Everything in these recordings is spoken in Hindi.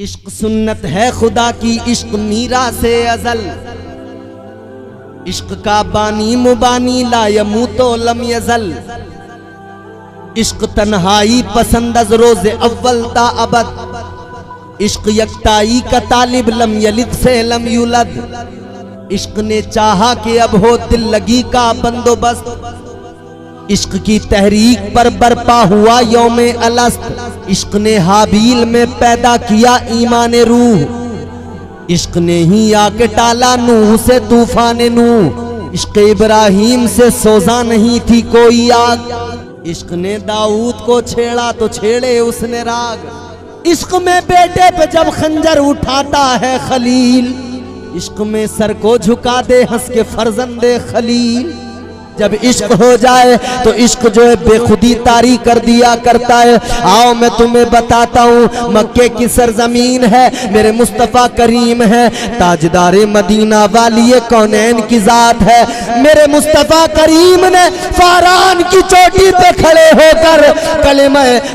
इश्क सुन्नत है खुदा की, इश्क मीरा से अजल। इश्क का बानी मुबानी ला यमूतो लम यजल। इश्क तन्हाई पसंद अज रोज़े अव्वल ता अबद। इश्क यकताई का तालिब लम यलिद से लम युलद। इश्क ने चाहा कि अब हो दिल लगी का बंदोबस्त। इश्क की तहरीक पर बरपा हुआ यौमे अलस्त। इश्क ने हाबील में पैदा किया ईमान रूह। इश्क ने ही आके टाला नूह से तूफान नूह। इश्क इब्राहीम से सोजा नहीं थी कोई आग। इश्क ने दाऊद को छेड़ा तो छेड़े उसने राग। इश्क में बेटे पे जब खंजर उठाता है खलील, इश्क में सर को झुका दे हंस के फर्जंदे खलील। जब इश्क हो जाए तो इश्क जो है बेखुदी तारी कर दिया करता है। आओ मैं तुम्हें बताता हूँ, मक्के की सरजमीन है, मेरे मुस्तफ़ा करीम है, ताजदारे मदीना वाली ये कौनैन की जात है। मेरे मुस्तफ़ा करीम ने फारान की चोटी पे खड़े होकर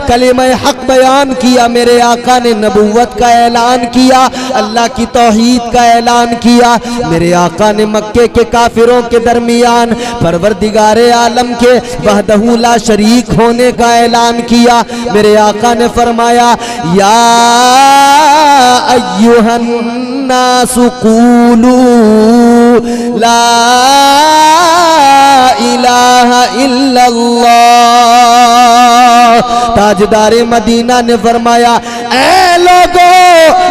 कलिमा हक बयान किया। मेरे आका ने नबूवत का ऐलान किया, अल्लाह की तौहीद का ऐलान किया। मेरे आका ने मक्के के काफिरों के दरमियान परवरदिगारे आलम के वहदहू ला शरीक होने का ऐलान किया। मेरे आका ने फरमाया, या अय्युहन नासु कूलू ला इलाहा इल्लल्लाह। ताजदारे मदीना ने फरमाया, ऐ लोगो,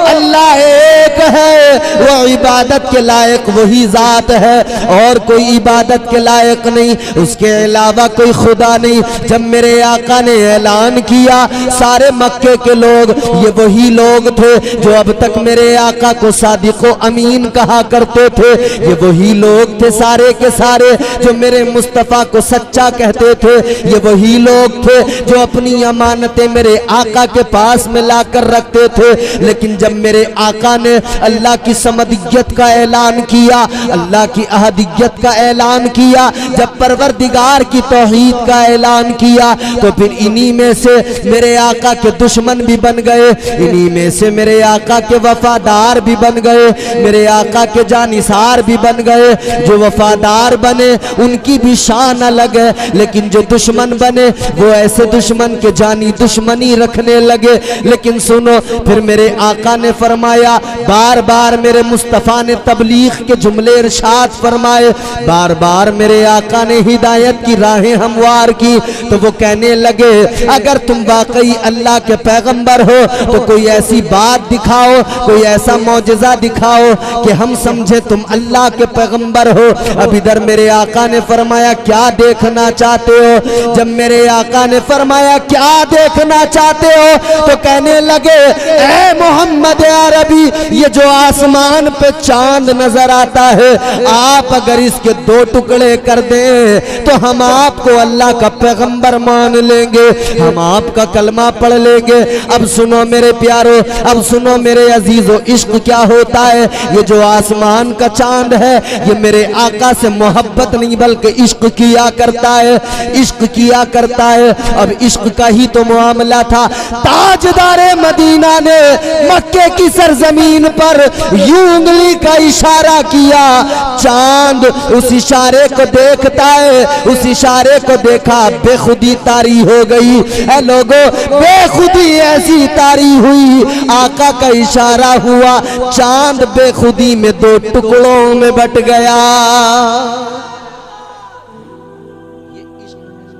अल्लाह एक है, वो इबादत के लायक वही जात है और कोई इबादत के लायक नहीं, उसके अलावा कोई खुदा नहीं। जब मेरे आका ने ऐलान किया, सारे मक्के के लोग ये वही लोग थे जो अब तक मेरे आका को सादिक व अमीन कहा करते थे। ये वही लोग थे सारे के सारे जो मेरे मुस्तफ़ा को सच्चा कहते थे। ये वही लोग थे जो अपनी अमानतें मेरे आका के पास में लाकर रखते थे। लेकिन जब मेरे आका ने अल्लाह की समदियत का ऐलान किया, अल्लाह की अहदियत का ऐलान किया, जब परवरदिगार की तौहीद का ऐलान किया, तो फिर इन्हीं में से मेरे आका के दुश्मन भी बन गए, इन्हीं में से मेरे आका के वफादार भी बन गए, मेरे आका के जानिसार भी बन गए। जो वफादार बने उनकी भी शान अलग है, लेकिन जो दुश्मन बने वो ऐसे दुश्मन के जानी दुश्मनी रखने लगे। लेकिन सुनो, फिर मेरे आका ने फरमाया, बार बार मेरे मुस्तफ़ा ने तबलीग के जुमले इरशाद फरमाए, बार बार मेरे आका ने हिदायत की राहें हमवार की। तो वो कहने लगे, अगर तुम वाकई अल्लाह के पैगंबर हो तो कोई ऐसी बात दिखाओ, कोई ऐसा मौजज़ा दिखाओ कि हम समझे तुम अल्लाह के पैगंबर हो। अब इधर मेरे आका ने फरमाया, क्या देखना चाहते हो? जब मेरे आका ने फरमाया, क्या देखना चाहते हो, तो कहने लगे, ऐ मोहम्मद अरबी, ये जो आसमान पे चांद नजर आता है, आप अगर इसके दो टुकड़े कर दें तो हम आपको अल्लाह का पैगंबर मान लेंगे, हम आपका कलमा पढ़ लेंगे। अब सुनो मेरे प्यारो, अब सुनो मेरे अजीजों, इश्क क्या होता है? ये जो आसमान का चांद है, ये मेरे आका से मोहब्बत नहीं बल्कि इश्क किया करता है, इश्क किया करता है। अब इश्क का ही तो मामला था। ताजदारे मदीना ने मक्के की सरजमीन पर यूं उंगली का इशारा किया, चांद उस इशारे को देखता है, उस इशारे को देखा, बेखुदी तारी हो गई। ऐ लोगों, बेखुदी ऐसी तारी हुई, आका का इशारा हुआ, चांद बेखुदी में दो टुकड़ों में बट गया। ये इश्क है।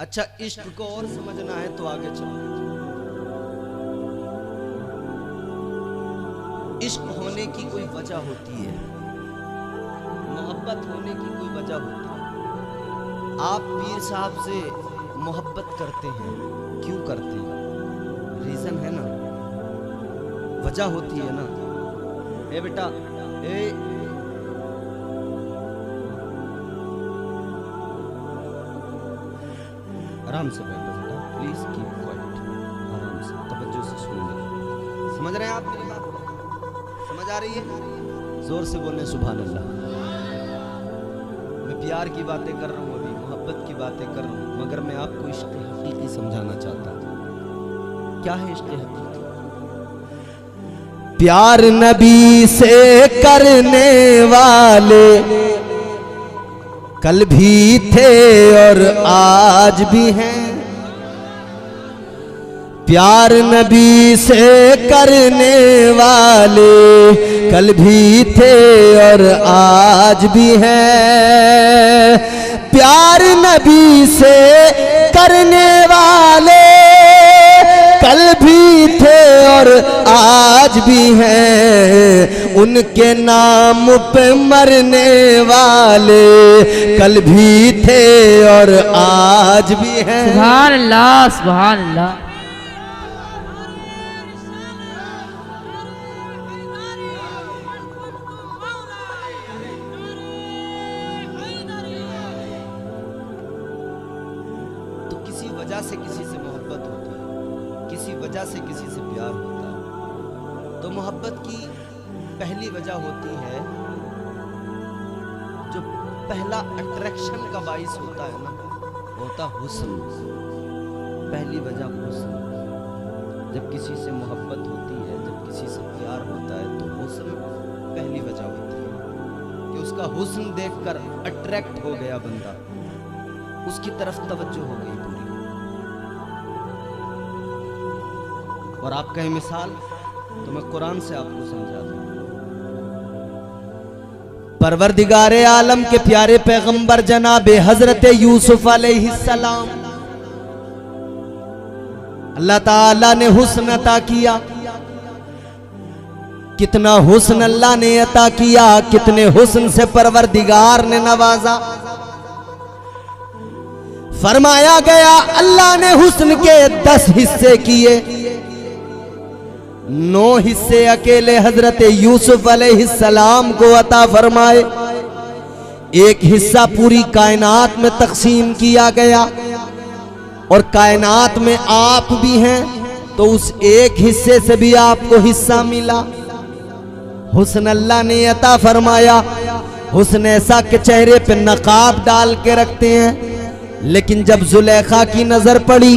अच्छा, इश्क को और समझना है तो आगे चलो। इश्क होने की कोई वजह होती है, मोहब्बत होने की कोई वजह होती है। आप पीर साहब से मोहब्बत करते हैं, क्यों करते हैं? रीजन है ना, वजह होती है ना। ए बेटा, ए आराम से बैठो बेटा, प्लीज कीप क्वाइट, आराम से तवज्जो से सुनिए। समझ रहे हैं आप मेरी बात? समझ आ रही है? जोर से बोलें सुभान अल्लाह। मैं प्यार की बातें कर रहा हूँ, अभी मोहब्बत की बातें कर रहा हूँ, मगर मैं आपको इश्क हकीकी समझाना चाहता हूँ। क्या है इश्क़ हकीकी? प्यार नबी से करने वाले कल भी थे और आज भी हैं। प्यार नबी से करने वाले कल भी थे और आज भी हैं। प्यार नबी से करने वाले कल भी थे और आज भी हैं। उनके नाम पे मरने वाले कल भी थे और आज भी हैं। सुभान अल्लाह, सुभान अल्लाह। से किसी से मोहब्बत होती है, किसी वजह से किसी से प्यार होता है, तो मोहब्बत की पहली वजह होती है, जो पहला अट्रैक्शन का बाइस होता है ना, होता हुस्न। पहली वजह हुस्न। जब किसी से मोहब्बत होती है, जब किसी से प्यार होता है, तो हुस्न पहली वजह होती है कि उसका हुस्न देखकर अट्रैक्ट हो गया बंदा, उसकी तरफ तवज्जो हो गई पूरी। और आप कहें मिसाल, तो मैं कुरान से आपको समझा दूं। परवरदिगारे आलम के प्यारे पैगंबर जनाबे हजरत यूसुफ अलैहिस्सलाम, अल्लाह ताला ने हुस्न अता किया। कितना हुस्न अल्लाह ने अता किया, कितने हुस्न से परवरदिगार ने नवाजा। फरमाया गया अल्लाह ने हुस्न के 10 हिस्से किए, 9 हिस्से अकेले हजरत यूसुफ अलैहिस्सलाम को अता फरमाए। 1 हिस्सा पूरी कायनात में तकसीम किया गया, और कायनात में आप भी हैं, तो उस 1 हिस्से से भी आपको हिस्सा मिला। हुस्न अल्लाह ने अता फरमाया। हुस्न ऐसा के चेहरे पे नकाब डाल के रखते हैं, लेकिन जब जुलेखा की नजर पड़ी,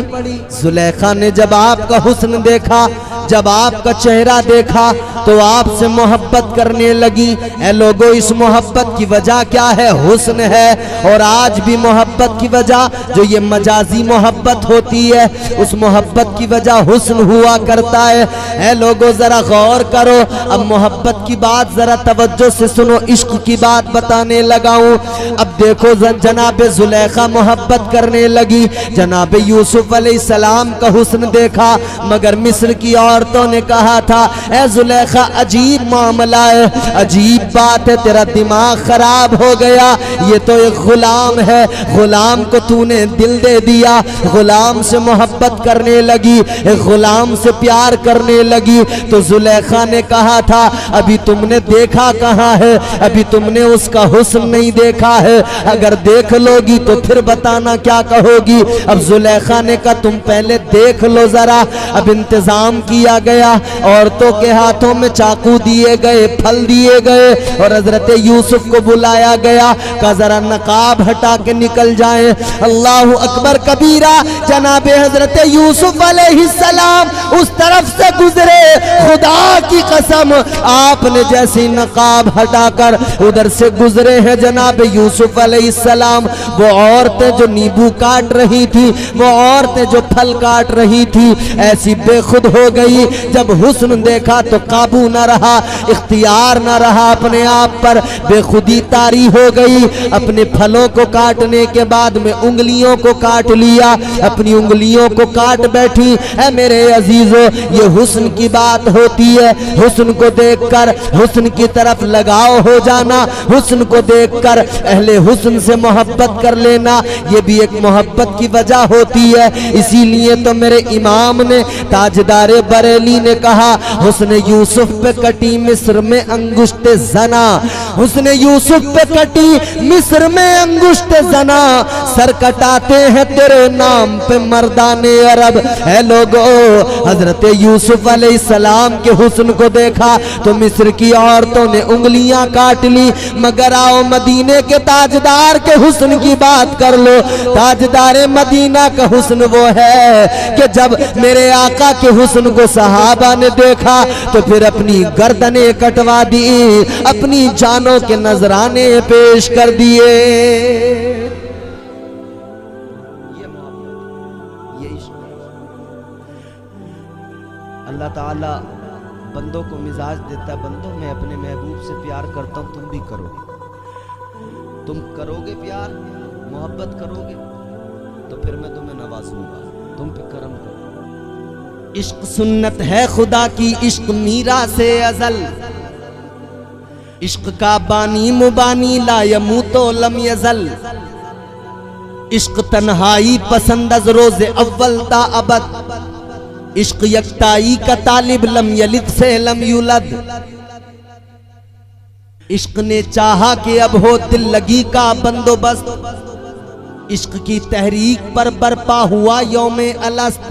जुलेखा ने जब आपका हुस्न देखा, जब आपका चेहरा देखा, तो आपसे मोहब्बत करने लगी। ऐ लोगो, इस मोहब्बत की वजह क्या है? हुस्न है। और आज भी मोहब्बत की वजह, जो ये मजाजी मोहब्बत होती है, उस मोहब्बत की वजह हुस्न हुआ करता है। ऐ लोगो, जरा गौर करो। अब मोहब्बत की बात जरा तवज्जो से सुनो, इश्क की बात बताने लगा हूं। अब देखो, जनाबे जुलेखा मोहब्बत करने लगी, जनाबे यूसुफ अलैहिस्सलाम का हुस्न देखा, मगर मिस्र की औरतों ने कहा था, ऐ जुलेखा अजीब मामला है, अजीब बात है, तेरा दिमाग खराब हो गया। ये तो एक गुलाम है, गुलाम को तूने दिल दे दिया, गुलाम से मोहब्बत करने लगी, एक गुलाम से प्यार करने लगी। तो जुलेखा ने कहा था, अभी तुमने देखा कहाँ है, अभी तुमने उसका हुस्न नहीं देखा है, अगर देख लोगी तो फिर बताना क्या कहोगी। अब जुलेखा ने कहा, तुम पहले देख लो जरा। अब इंतजाम किया गया, औरतों के हाथों में चाकू दिए गए, फल दिए गए, और हजरत यूसुफ को बुलाया गया, कहा जरा नकाब हटा के निकल जाए। अल्लाहु अकबर कबीरा। जनाबे हजरत यूसुफ अलैहिस्सलाम उस तरफ से गुजरे, खुदा की कसम, आपने जैसी नकाब हटाकर उधर से गुजरे हैं जनाबे यूसुफ अलैहिस्सलाम, वो औरतें जो नींबू काट रही थी, वो औरतें जो फल काट रही थी, ऐसी बेखुद हो गई। जब हुस्न देखा तो काबू न रहा, इख्तियार न रहा अपने आप पर, बेखुदी तारी हो गई। अपने फलों को काटने के बाद में उंगलियों को काट लिया, अपनी उंगलियों को काट बैठी। है मेरे अजीजों, ये हुस्न की बात होती है। हुस्न को देखकर हुस्न की तरफ लगाव हो जाना, हुस्न को देखकर अहले हुस्न से मोहब्बत कर लेना, ये भी एक मोहब्बत की वजह होती है। इसीलिए तो मेरे इमाम ने, ताजदारे बरेली ने कहा, हुस्न यूसुफ पे कटी मिस्र में अंगुष्टे जना, हुस्न यूसुफ पे कटी मिस्र में अंगुष्टे जना, सर कटाते हैं तेरे नाम पे मर्दाने अरब। है लोगो, हजरत यूसुफ अलैहिस्सलाम के हुस्न को देखा तो मिस्र की औरतों ने उंगलियां काट ली, मगर आओ मदीने के ताजदार के हुस्न की बात कर लो। ताजदार मदीना का हुस्न वो है कि जब मेरे आका के हुस्न को सहाबा ने देखा तो फिर अपनी गर्दनें कटवा दी, अपनी जानों के नजराने पेश कर दिए। ये अल्लाह ताला बंदों को मिजाज देता, बंदों मैं अपने महबूब से प्यार करता हूं, तुम भी करोगे। तुम करोगे प्यार, मोहब्बत करोगे तो फिर मैं तुम्हें नवाजूंगा, तुम पे करम करो। इश्क सुन्नत है खुदा की, इश्क मीरा से अजल, इश्क का बानी मुबानी ला यमूतो लम यजल। इश्क तन्हाई पसंद अज रोज़े अव्वल ता अबद, इश्क यकताई का तालिब लम यलिद से लम युलद। इश्क ने चाहा कि अब हो दिल लगी का बंदोबस्त, इश्क की तहरीक पर बरपा हुआ यौमे अलस्त।